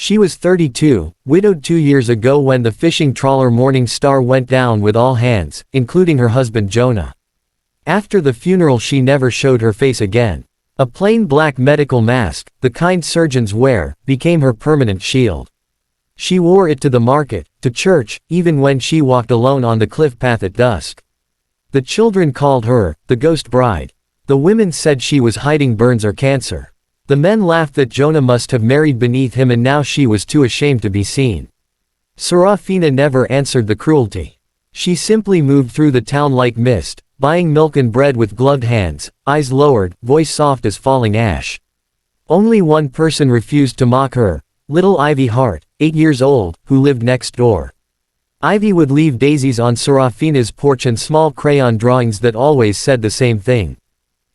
She was 32, widowed 2 years ago when the fishing trawler Morning Star went down with all hands, including her husband Jonah. After the funeral she never showed her face again. A plain black medical mask, the kind surgeons wear, became her permanent shield. She wore it to the market, to church, even when she walked alone on the cliff path at dusk. The children called her, the ghost bride. The women said she was hiding burns or cancer. The men laughed that Jonah must have married beneath him and now she was too ashamed to be seen. Serafina never answered the cruelty. She simply moved through the town like mist, buying milk and bread with gloved hands, eyes lowered, voice soft as falling ash. Only one person refused to mock her, little Ivy Hart, 8 years old, who lived next door. Ivy would leave daisies on Serafina's porch and small crayon drawings that always said the same thing.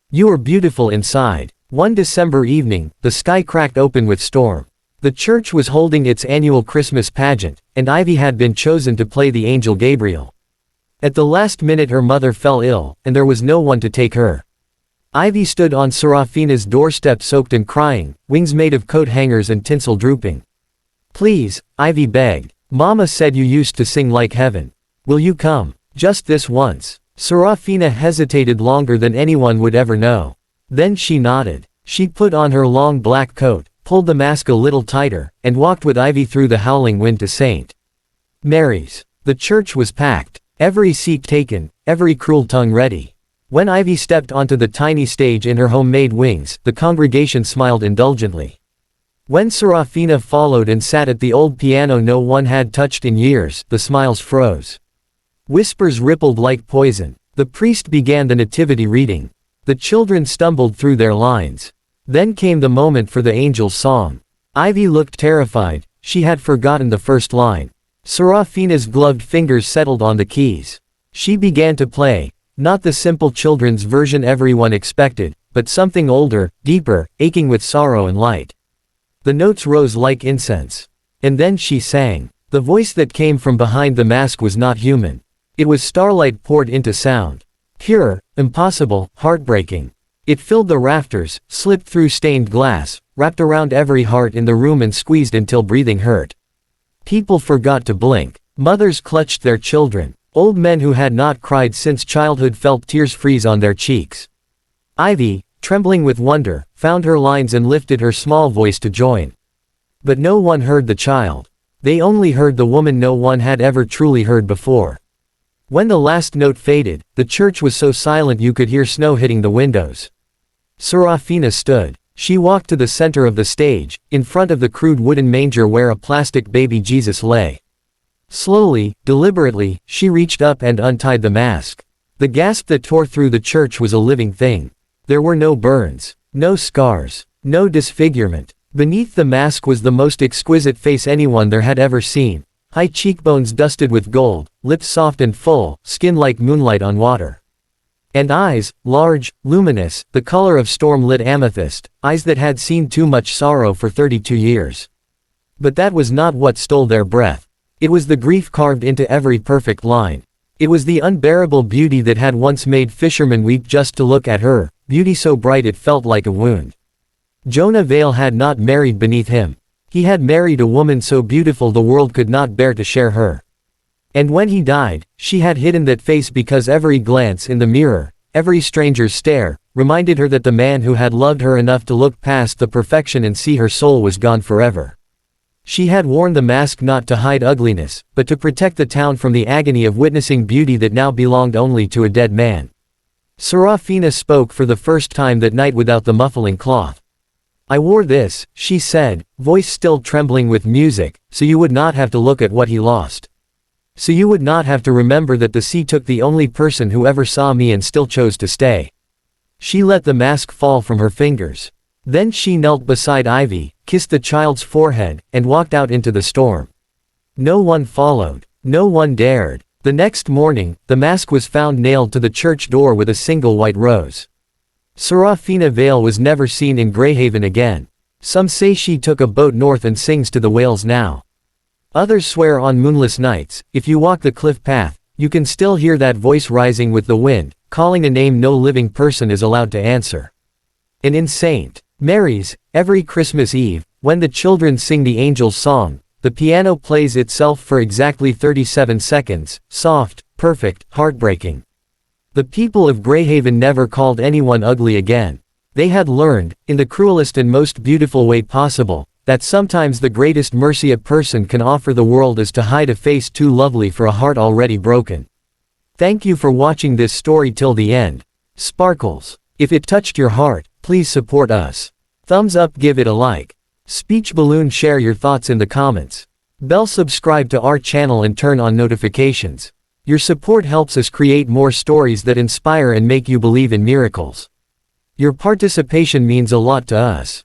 "You are beautiful inside." One December evening, the sky cracked open with storm. The church was holding its annual Christmas pageant, and Ivy had been chosen to play the angel Gabriel. At the last minute her mother fell ill, and there was no one to take her. Ivy stood on Serafina's doorstep soaked and crying, wings made of coat hangers and tinsel drooping. "Please," Ivy begged. "Mama said you used to sing like heaven. Will you come? Just this once?" Serafina hesitated longer than anyone would ever know. Then she nodded. She put on her long black coat, pulled the mask a little tighter, and walked with Ivy through the howling wind to St. Mary's. The church was packed. Every seat taken, every cruel tongue ready. When Ivy stepped onto the tiny stage in her homemade wings, the congregation smiled indulgently. When Serafina followed and sat at the old piano no one had touched in years, the smiles froze. Whispers rippled like poison. The priest began the nativity reading. The children stumbled through their lines. Then came the moment for the angel's song. Ivy looked terrified. She had forgotten the first line. Serafina's gloved fingers settled on the keys. She began to play, not the simple children's version everyone expected, but something older, deeper, aching with sorrow and light. The notes rose like incense. And then she sang. The voice that came from behind the mask was not human. It was starlight poured into sound. Pure, impossible, heartbreaking. It filled the rafters, slipped through stained glass, wrapped around every heart in the room and squeezed until breathing hurt. People forgot to blink. Mothers clutched their children. Old men who had not cried since childhood felt tears freeze on their cheeks. Ivy, trembling with wonder, found her lines and lifted her small voice to join. But no one heard the child. They only heard the woman no one had ever truly heard before. When the last note faded, the church was so silent you could hear snow hitting the windows. Serafina stood. She walked to the center of the stage, in front of the crude wooden manger where a plastic baby Jesus lay. Slowly, deliberately, she reached up and untied the mask. The gasp that tore through the church was a living thing. There were no burns, no scars, no disfigurement. Beneath the mask was the most exquisite face anyone there had ever seen. High cheekbones dusted with gold, lips soft and full, skin like moonlight on water. And eyes, large, luminous, the color of storm-lit amethyst, eyes that had seen too much sorrow for 32 years. But that was not what stole their breath. It was the grief carved into every perfect line. It was the unbearable beauty that had once made fishermen weep just to look at her, beauty so bright it felt like a wound. Jonah Vale had not married beneath him. He had married a woman so beautiful the world could not bear to share her. And when he died, she had hidden that face because every glance in the mirror, every stranger's stare, reminded her that the man who had loved her enough to look past the perfection and see her soul was gone forever. She had worn the mask not to hide ugliness, but to protect the town from the agony of witnessing beauty that now belonged only to a dead man. Serafina spoke for the first time that night without the muffling cloth. "I wore this," she said, voice still trembling with music, "so you would not have to look at what he lost. So you would not have to remember that the sea took the only person who ever saw me and still chose to stay." She let the mask fall from her fingers. Then she knelt beside Ivy, kissed the child's forehead, and walked out into the storm. No one followed. No one dared. The next morning, the mask was found nailed to the church door with a single white rose. Serafina Vale was never seen in Greyhaven again. Some say she took a boat north and sings to the whales now. Others swear on moonless nights, if you walk the cliff path, you can still hear that voice rising with the wind, calling a name no living person is allowed to answer. And in St. Mary's, every Christmas Eve, When the children sing the angel's song, the piano plays itself for exactly 37 seconds, soft, perfect, heartbreaking. The people of Greyhaven never called anyone ugly again. They had learned, in the cruelest and most beautiful way possible, that sometimes the greatest mercy a person can offer the world is to hide a face too lovely for a heart already broken. Thank you for watching this story till the end. Sparkles. If it touched your heart, please support us. Thumbs up, give it a like. Speech balloon, share your thoughts in the comments. Bell, subscribe to our channel and turn on notifications. Your support helps us create more stories that inspire and make you believe in miracles. Your participation means a lot to us.